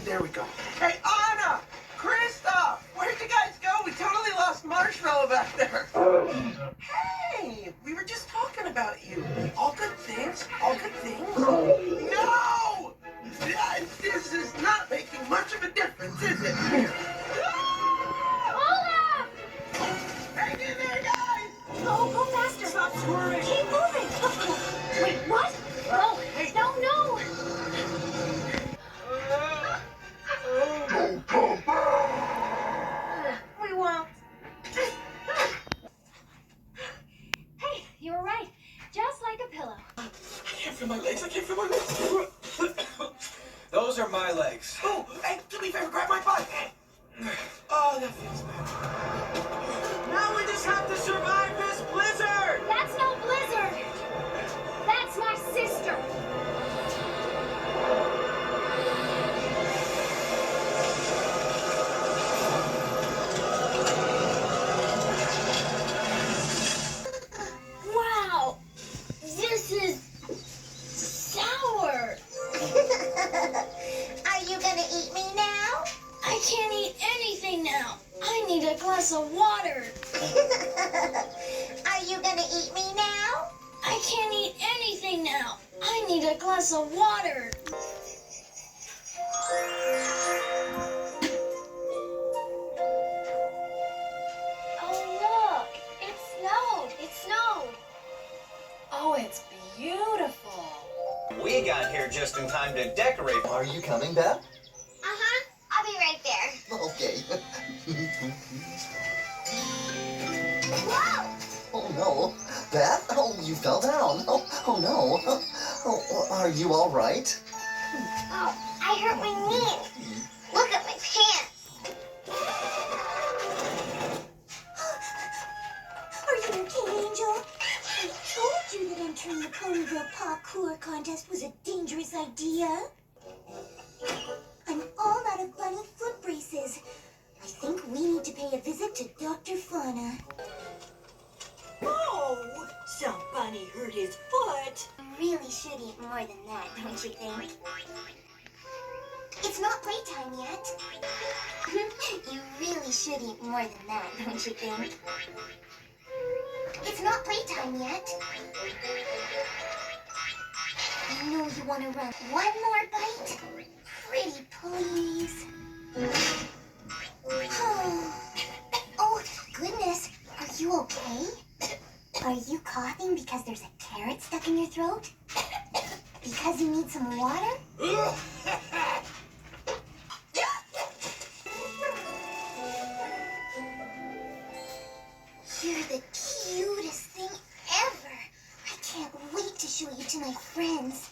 There we go. Hey, Anna! Kristoff! Where'd you guys go? We totally lost Marshmallow back there. Hey! We were just talking about you. All good things? All good things? No! This is not making much of a difference, is it? Hold up! Hang in there, guys! Go faster. Stop swerving. Keep moving. Wait, what? No, Hey. no. We won't. Hey, you were right. Just like a pillow. I can't feel my legs. I can't feel my legs. Those are my legs. Oh, hey, do me a favor. Grab my butt. Oh, that feels better. Now we just have to survive this blizzard! That's no blizzard. That's my sister. Wow, this is sour. Are you gonna eat me now? I can't eat anything now. I need a glass of water. Are you gonna eat me now? I can't eat anything now. I need a glass of water. Oh, look. It snowed. Oh, it's beautiful. We got here just in time to decorate. Are you coming, Beth? Uh-huh. I'll be right there. Okay. Whoa! Oh, no. Beth? Oh, you fell down. Oh no. Oh, are you all right? Oh, I hurt my knee. Look at my pants. Are you okay, Angel? I told you that entering the Ponyville parkour contest was a dangerous idea. I'm all out of bunny foot braces. I think we need to pay a visit to Dr. Fauna. Oh, somebody hurt his foot. You really should eat more than that, don't you think? It's not playtime yet. You really should eat more than that, don't you think? It's not playtime yet. I know you want to run. One more bite? Pretty please. Oh, goodness. Are you okay? Are you coughing because there's a carrot stuck in your throat? Because you need some water? You're the cutest thing ever. I can't wait to show you to my friends.